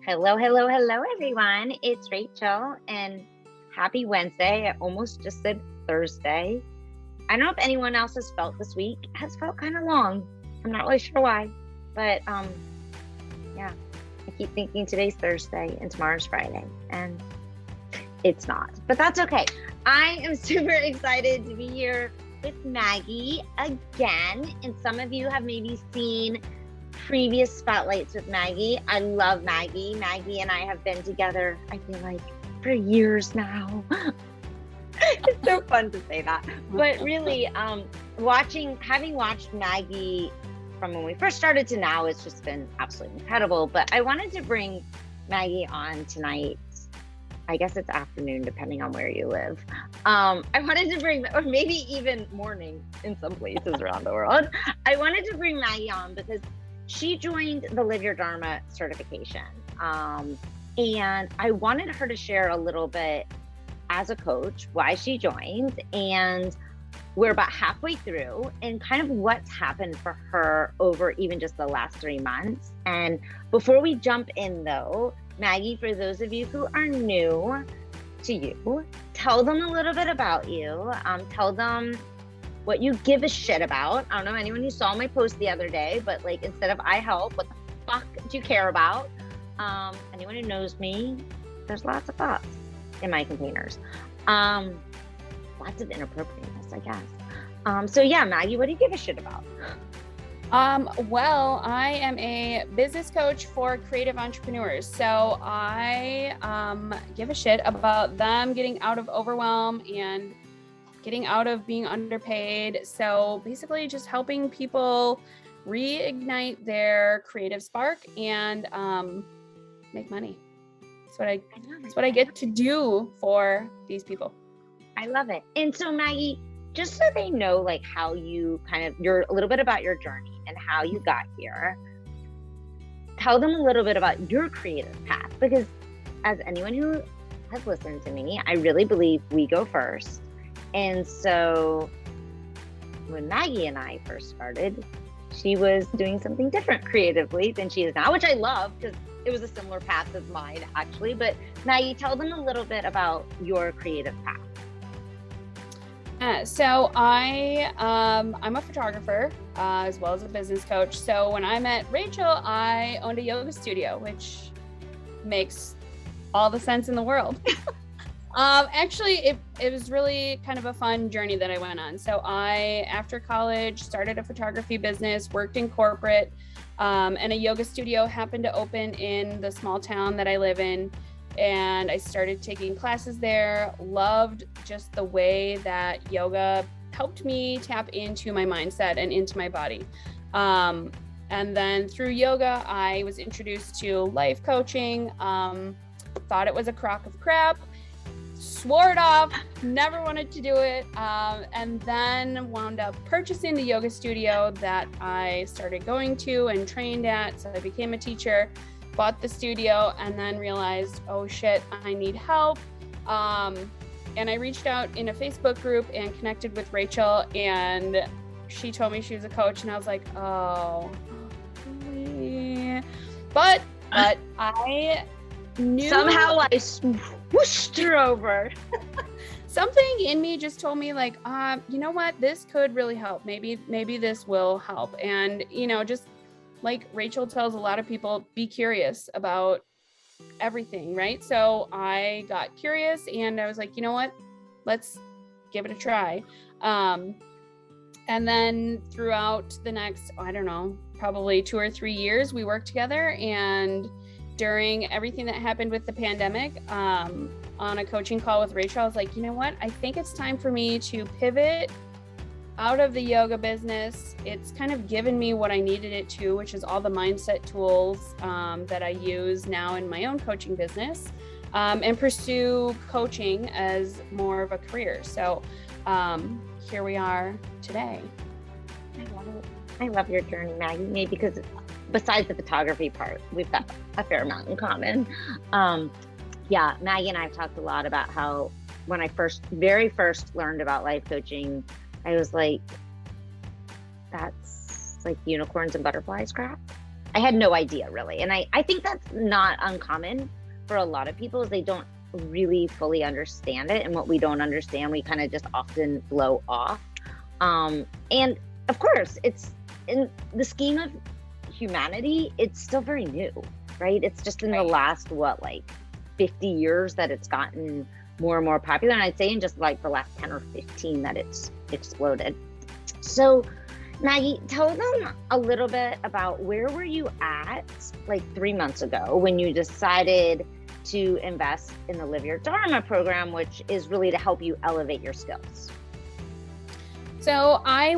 Hello, hello, hello, everyone. It's Rachel, and happy Wednesday. I almost just said Thursday. I don't know if anyone else has felt this week. It has felt kind of long. I'm not really sure why, but yeah, I keep thinking today's Thursday and tomorrow's Friday, and it's not, but that's okay. I am super excited to be here with Maggie again, and some of you have maybe seen previous spotlights with Maggie. I love Maggie. Maggie and I have been together, I feel like, for years now. It's so fun to say that. But really, having watched Maggie from when we first started to now, it's just been absolutely incredible. But I wanted to bring Maggie on tonight. I guess it's afternoon, depending on where you live. I wanted to bring, or maybe even morning in some places around the world. I wanted to bring Maggie on because she joined the Live Your Dharma certification. And I wanted her to share a little bit as a coach, why she joined, and we're about halfway through, and kind of what's happened for her over even just the last 3 months. And before we jump in though, Maggie, for those of you who are new to you, tell them a little bit about you. Tell them what you give a shit about. I don't know anyone who saw my post the other day, but like, instead of I help, what the fuck do you care about? Anyone who knows me, there's lots of thoughts in my containers. Lots of inappropriateness, I guess. So yeah, Maggie, what do you give a shit about? Well, I am a business coach for creative entrepreneurs. So I give a shit about them getting out of overwhelm and getting out of being underpaid. So basically just helping people reignite their creative spark and make money. That's what I get to do for these people. I love it. And so Maggie, just so they know like how you a little bit about your journey and how you got here, tell them a little bit about your creative path, because as anyone who has listened to me, I really believe we go first. And so when Maggie and I first started, she was doing something different creatively than she is now, which I love because it was a similar path as mine actually. But Maggie, tell them a little bit about your creative path. So I'm a photographer as well as a business coach. So when I met Rachel, I owned a yoga studio, which makes all the sense in the world. Actually, it was really kind of a fun journey that I went on. So I, after college, started a photography business, worked in corporate, and a yoga studio happened to open in the small town that I live in. And I started taking classes there, loved just the way that yoga helped me tap into my mindset and into my body. And then through yoga, I was introduced to life coaching, thought it was a crock of crap, swore it off, never wanted to do it, and then wound up purchasing the yoga studio that I started going to and trained at. So I became a teacher, bought the studio, and then realized, oh shit, I need help. And I reached out in a Facebook group and connected with Rachel, and she told me she was a coach, and I was like, oh, but I knew somehow I swooshed her over. Something in me just told me like, you know what, this could really help. Maybe this will help. And, just like Rachel tells a lot of people, be curious about everything, right? So I got curious and I was like, you know what, let's give it a try. And then throughout the next, I don't know, probably 2 or 3 years, we worked together. And during everything that happened with the pandemic, on a coaching call with Rachel, I was like, you know what, I think it's time for me to pivot out of the yoga business. It's kind of given me what I needed it to, which is all the mindset tools that I use now in my own coaching business, and pursue coaching as more of a career. So here we are today. I love your journey, Maggie, maybe because besides the photography part, we've got a fair amount in common. Yeah, Maggie and I have talked a lot about how when I very first learned about life coaching, I was like, that's like unicorns and butterflies crap. I had no idea really. And I think that's not uncommon for a lot of people, is they don't really fully understand it. And what we don't understand, we kind of just often blow off. And of course, it's in the scheme of humanity, it's still very new, right? It's just in the last, 50 years that it's gotten more and more popular. And I'd say in just like the last 10 or 15 that it's exploded. So Maggie, tell them a little bit about where were you at like 3 months ago when you decided to invest in the Live Your Dharma program, which is really to help you elevate your skills. So I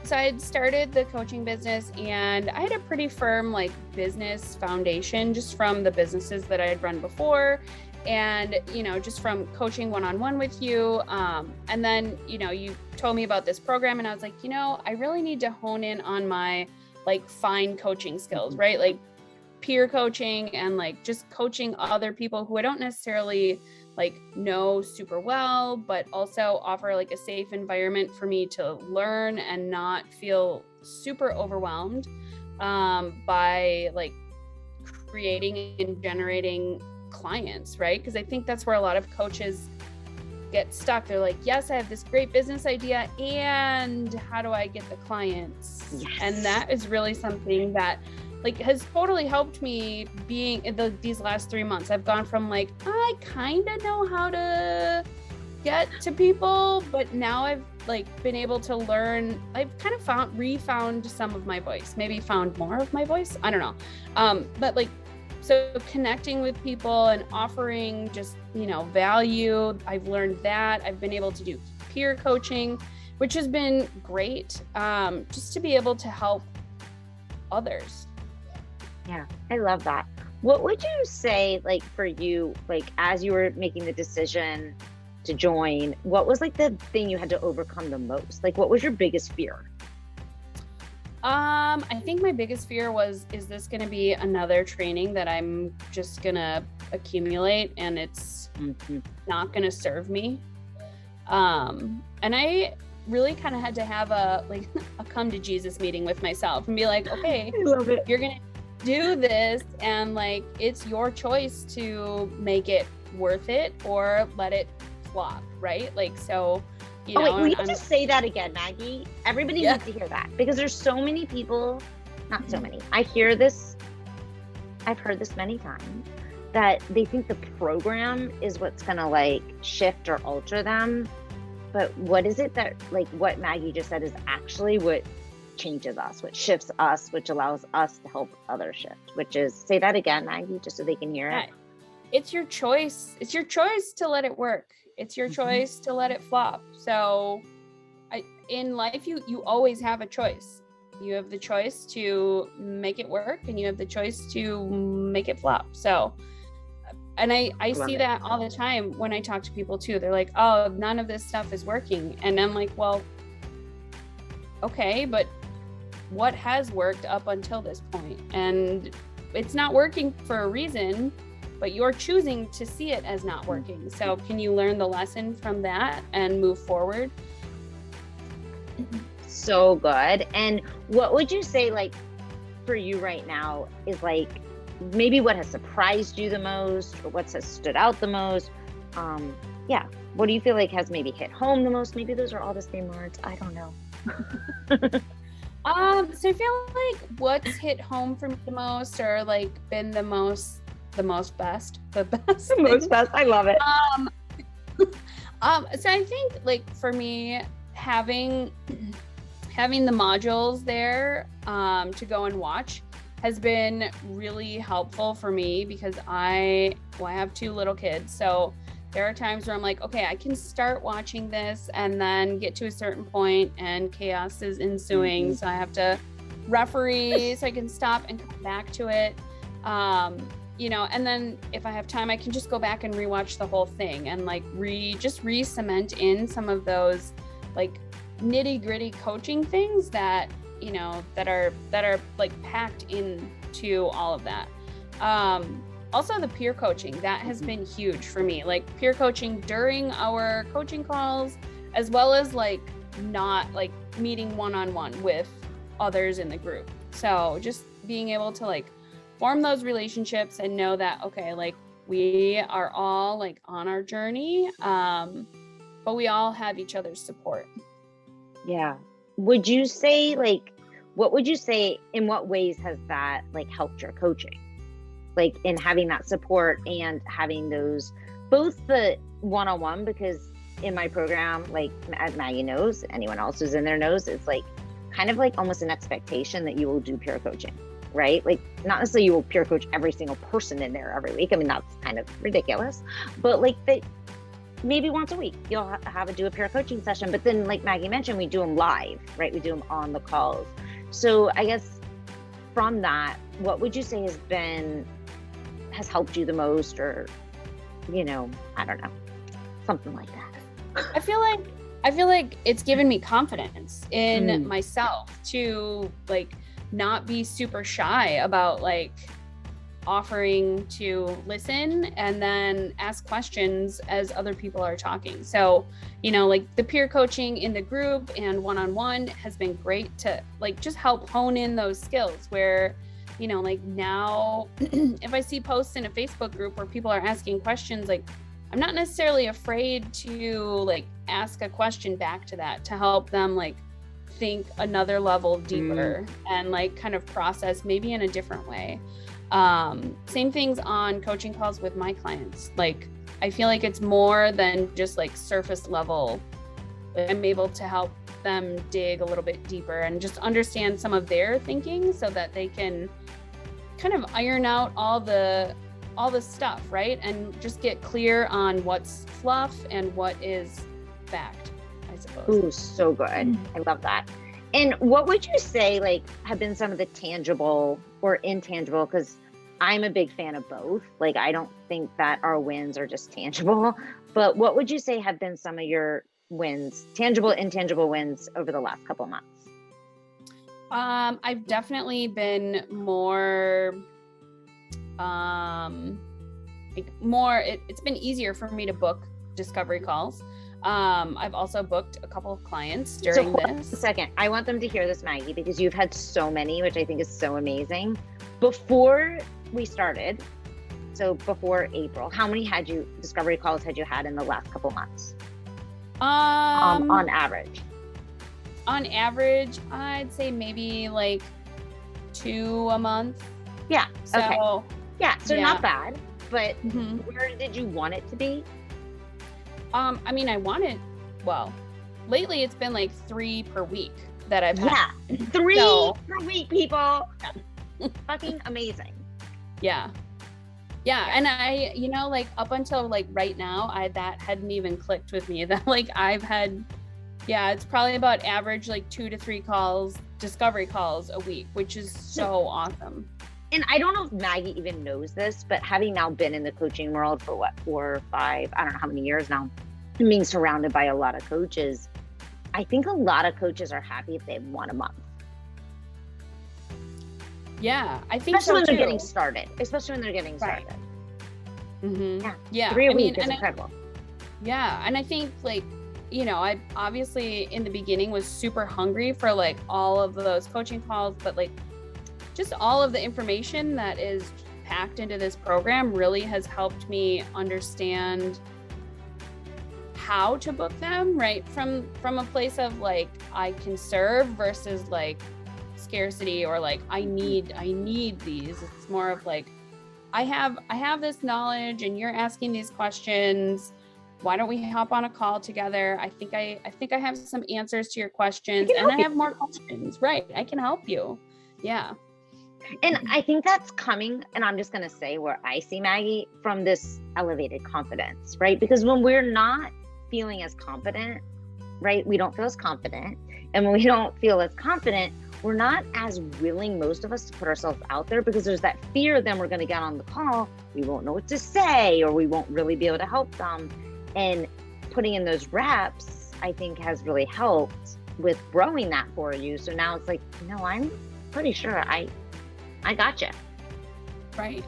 had started the coaching business, and I had a pretty firm like business foundation just from the businesses that I had run before. And, just from coaching one-on-one with you. And then, you told me about this program, and I was like, I really need to hone in on my like fine coaching skills, right? Like peer coaching and like just coaching other people who I don't necessarily like know super well, but also offer like a safe environment for me to learn and not feel super overwhelmed by like creating and generating clients, right? Because I think that's where a lot of coaches get stuck. They're like, yes, I have this great business idea, and how do I get the clients? Yes. And that is really something that like has totally helped me being these last 3 months. I've gone from like, I kind of know how to get to people, but now I've like been able to learn. I've kind of refound some of my voice, maybe found more of my voice. I don't know. But like, so connecting with people and offering just, value, I've learned that. I've been able to do peer coaching, which has been great, just to be able to help others. Yeah, I love that. What would you say, like for you, like as you were making the decision to join, what was like the thing you had to overcome the most? Like what was your biggest fear? I think my biggest fear was, is this going to be another training that I'm just going to accumulate and it's not going to serve me? And I really kind of had to have a come to Jesus meeting with myself and be like, okay, I love it. You're going to do this, and like, it's your choice to make it worth it or let it flop. Right. Like, so, wait, will you just say that again, Maggie? Everybody needs to hear that, because there's so many people, not so many. I hear this, I've heard this many times, that they think the program is what's going to like shift or alter them. But what is it that, like what Maggie just said, is actually what changes us, what shifts us, which allows us to help others shift, which is, say that again, Maggie, just so they can hear it. It's your choice. It's your choice to let it work. It's your choice to let it flop. So in life, you always have a choice. You have the choice to make it work, and you have the choice to make it flop. So, and I see that all the time when I talk to people too. They're like, oh, none of this stuff is working. And I'm like, well, okay, but what has worked up until this point? And it's not working for a reason, but you're choosing to see it as not working. So can you learn the lesson from that and move forward? So good. And what would you say, like for you right now, is like maybe what has surprised you the most, or what has stood out the most? What do you feel like has maybe hit home the most? Maybe those are all the same words. I don't know. So I feel like what's hit home for me the most, or like been the most best. I love it. So I think like for me, having the modules there to go and watch has been really helpful for me, because I have 2 little kids. So there are times where I'm like, okay, I can start watching this and then get to a certain point and chaos is ensuing. So I have to referee so I can stop and come back to it. And then if I have time, I can just go back and rewatch the whole thing and like re-cement in some of those like nitty-gritty coaching things that, that are like packed into all of that. Also the peer coaching, that has been huge for me, like peer coaching during our coaching calls, as well as like not like meeting one-on-one with others in the group. So just being able to like form those relationships and know that, okay, like we are all like on our journey, but we all have each other's support. Yeah. Would you say like, what would you say, in what ways has that like helped your coaching? Like in having that support and having those, both the one-on-one, because in my program, like as Maggie knows, anyone else who's in there knows, it's like kind of like almost an expectation that you will do peer coaching, right? Like not necessarily you will peer coach every single person in there every week. I mean, that's kind of ridiculous, but like that maybe once a week you'll do a peer coaching session. But then like Maggie mentioned, we do them live, right? We do them on the calls. So I guess from that, what would you say has helped you the most, or, you know, I don't know, something like that? I feel like it's given me confidence in myself to like not be super shy about like offering to listen and then ask questions as other people are talking. So, you know, like the peer coaching in the group and one-on-one has been great to like just help hone in those skills where, you know, like now if I see posts in a Facebook group where people are asking questions, like I'm not necessarily afraid to like ask a question back to that to help them like think another level deeper and like kind of process maybe in a different way. Same things on coaching calls with my clients. Like, I feel like it's more than just like surface level. I'm able to help them dig a little bit deeper and just understand some of their thinking so that they can kind of iron out all the stuff, right? And just get clear on what's fluff and what is fact, I suppose. Ooh, so good. I love that. And what would you say like have been some of the tangible or intangible, because I'm a big fan of both. Like, I don't think that our wins are just tangible, but what would you say have been some of your wins, tangible, intangible wins over the last couple of months? I've definitely been more, it's been easier for me to book discovery calls. I've also booked a couple of clients during this. A second, I want them to hear this, Maggie, because you've had so many, which I think is so amazing. Before we started, so before April, how many discovery calls had you had in the last couple months? On average? On average, I'd say maybe like 2 a month. Yeah. So, okay. Yeah. So yeah. Not bad, but where did you want it to be? I mean, lately it's been like 3 per week that I've had. Yeah. 3 per week, people. Fucking amazing. Yeah. Yeah. And I, you know, like up until like right now, that hadn't even clicked with me that like I've had, it's probably about average like 2 to 3 discovery calls a week, which is so awesome. And I don't know if Maggie even knows this, but having now been in the coaching world for 4 or 5, I don't know how many years now, and being surrounded by a lot of coaches, I think a lot of coaches are happy if they have 1 a month. Yeah, I think especially when too. They're getting started. Right. Yeah. 3 a week is incredible. And I think like, you know, I obviously in the beginning was super hungry for like all of those coaching calls, but like just all of the information that is packed into this program really has helped me understand how to book them, right? From a place of like, I can serve versus like scarcity or like, I need these. It's more of like, I have this knowledge and you're asking these questions. Why don't we hop on a call together? I think I have some answers to your questions and I have more questions. Right. I can help you. Yeah. And I think that's coming, and I'm just going to say where I see Maggie, from this elevated confidence, right? Because when we're not feeling as confident, right? We don't feel as confident. And when we don't feel as confident, we're not as willing, most of us, to put ourselves out there because there's that fear then we're going to get on the call, we won't know what to say, or we won't really be able to help them. And putting in those reps, I think, has really helped with growing that for you. So now it's like, no, I'm pretty sure I gotcha. Right.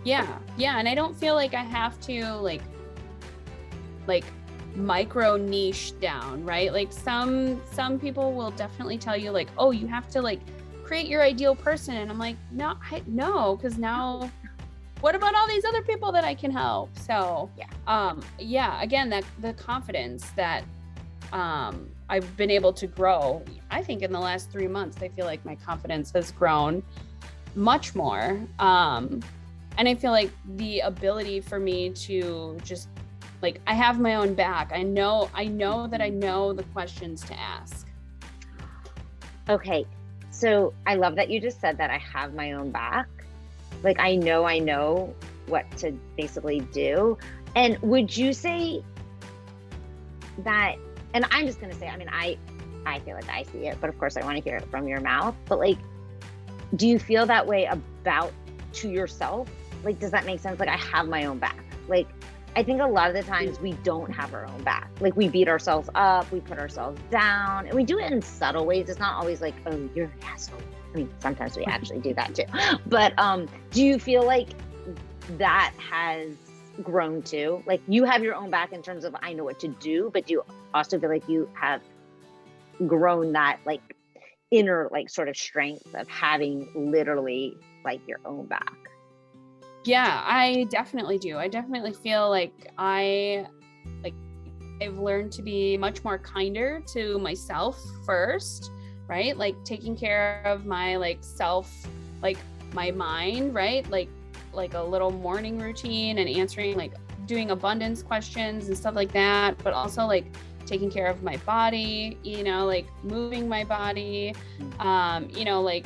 Yeah. And I don't feel like I have to like micro niche down, right? Like some people will definitely tell you like, oh, you have to like create your ideal person. And I'm like, no, because now what about all these other people that I can help? So again, that the confidence that I've been able to grow, I think in the last 3 months, I feel like my confidence has grown much more. And I feel like the ability for me to just like, I have my own back. I know that I know the questions to ask. Okay. So I love that you just said that I have my own back. Like, I know what to basically do. And would you say that, and I'm just going to say, I mean, I feel like I see it, but of course I want to hear it from your mouth, but like, do you feel that way to yourself? Like, does that make sense? Like, I have my own back. Like, I think a lot of the times we don't have our own back. Like, we beat ourselves up, we put ourselves down, and we do it in subtle ways. It's not always like, oh, you're an asshole. I mean, sometimes we actually do that too. But do you feel like that has grown too? Like, you have your own back in terms of, I know what to do, but do you also feel like you have grown that like inner like sort of strength of having literally like your own back? Yeah, I definitely do. I definitely feel like I've learned to be much more kinder to myself first, right? Like taking care of my like self, like my mind, right? Like a little morning routine and answering, like doing abundance questions and stuff like that, but also like taking care of my body, like moving my body, like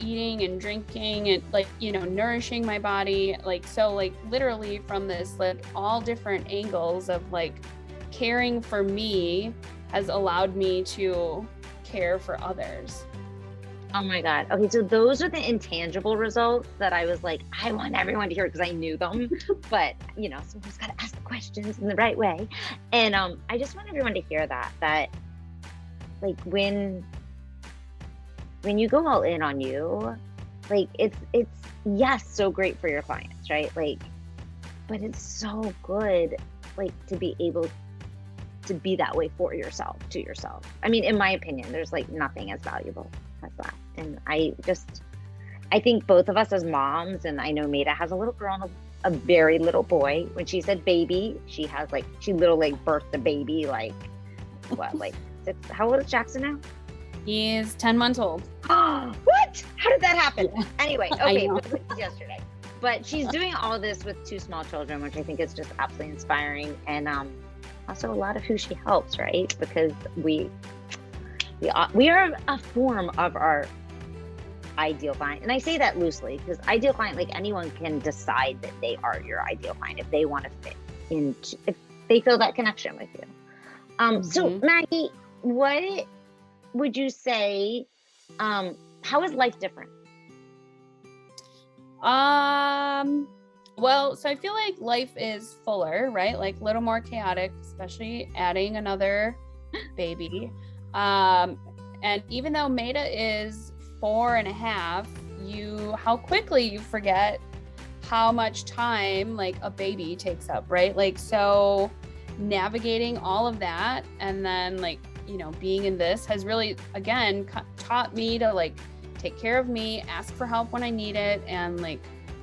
eating and drinking and like, nourishing my body. Like, so like literally from this, like all different angles of like caring for me has allowed me to care for others. Oh my God. Okay. So those are the intangible results that I was like, I want everyone to hear because I knew them, but someone's got to ask the questions in the right way. And I just want everyone to hear that like when you go all in on you, like it's yes, so great for your clients, right? Like, but it's so good, like to be able to be that way for yourself, to yourself. I mean, in my opinion, there's like nothing as valuable as that. And I think both of us as moms, and I know Maida has a little girl and a very little boy. When she said baby, she literally birthed a baby, like what, like 6, how old is Jackson now? He's 10 months old. What? How did that happen? Yeah. Anyway, okay, yesterday. But she's doing all this with 2 small children, which I think is just absolutely inspiring. And also a lot of who she helps, right? Because we are a form of our ideal client. And I say that loosely because ideal client, like anyone can decide that they are your ideal client if they want to fit into, if they feel that connection with you. So Maggie, what would you say, how is life different? Well, so I feel like life is fuller, right? Like a little more chaotic, especially adding another baby. And even though Maida is 4.5, how quickly you forget how much time like a baby takes up, right? Like, so navigating all of that and then like, being in this has really, again, taught me to like take care of me, ask for help when I need it, and like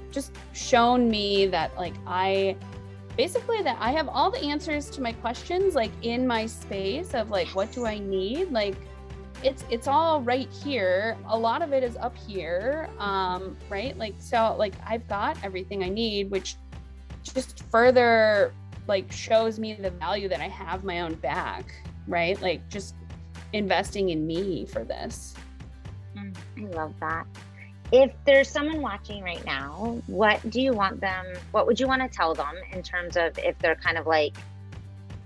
just shown me that like I have all the answers to my questions like in my space of like, what do I need? Like it's all right here. A lot of it is up here. Right? Like, so like I've got everything I need, which just further like shows me the value that I have my own back, right? Like just investing in me for this. I love that. If there's someone watching right now, what would you want to tell them in terms of if they're kind of like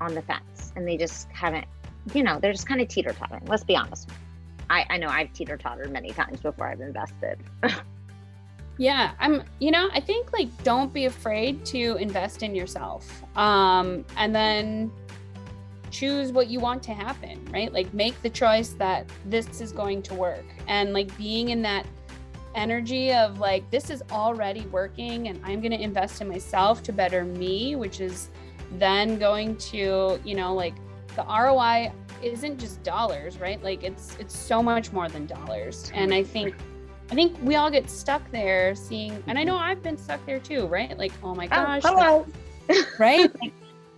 on the fence and they just haven't, they're just kind of teeter-tottering. Let's be honest. I know I've teeter-tottered many times before I've invested. Yeah, I think like don't be afraid to invest in yourself. And then choose what you want to happen, right? Like make the choice that this is going to work, and like being in that energy of like, this is already working and I'm going to invest in myself to better me, which is then going to, like the ROI isn't just dollars, right? Like it's so much more than dollars. And I think we all get stuck there seeing, and I know I've been stuck there too, right? Like, oh my gosh, hello. right? Like,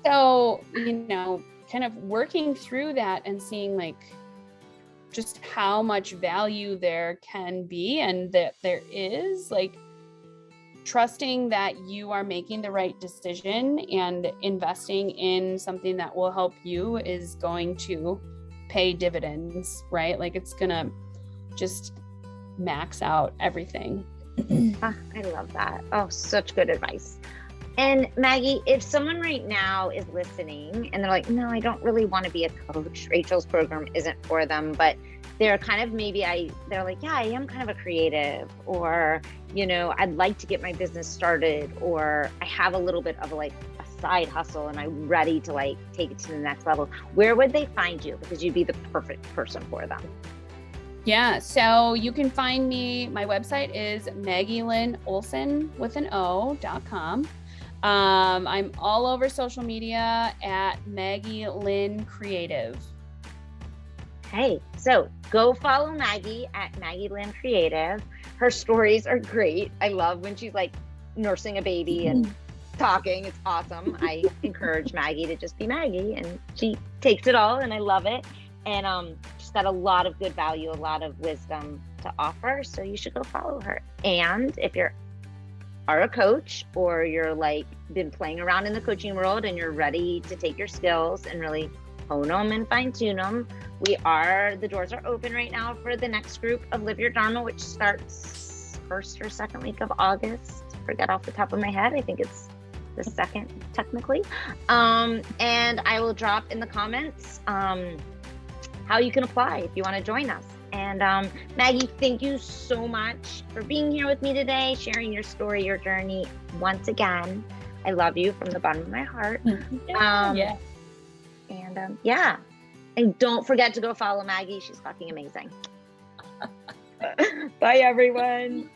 so, kind of working through that and seeing like just how much value there can be and that there is, like trusting that you are making the right decision and investing in something that will help you is going to pay dividends, right? Like it's gonna just max out everything. I love that. Oh, such good advice. And Maggie, if someone right now is listening and they're like, no, I don't really want to be a coach, Rachel's program isn't for them, but they're kind of they're like, yeah, I am kind of a creative, or, I'd like to get my business started, or I have a little bit of a side hustle and I'm ready to take it to the next level. Where would they find you? Because you'd be the perfect person for them. Yeah, so you can find me. My website is MaggieLynnOlsen.com. I'm all over social media at Maggie Lynn Creative. Hey, so go follow Maggie at Maggie Lynn Creative. Her stories are great. I love when she's nursing a baby and talking. It's awesome. I encourage Maggie to just be Maggie, and she takes it all, and I love it. And she's got a lot of good value, a lot of wisdom to offer. So you should go follow her. And if you're a coach, or you're been playing around in the coaching world and you're ready to take your skills and really hone them and fine tune them, the doors are open right now for the next group of Live Your Dharma, which starts first or second week of August. Forget off the top of my head. I think it's the second technically. And I will drop in the comments how you can apply if you want to join us. And Maggie, thank you so much for being here with me today, sharing your story, your journey. Once again, I love you from the bottom of my heart. Yeah. And and don't forget to go follow Maggie. She's fucking amazing. Bye, everyone.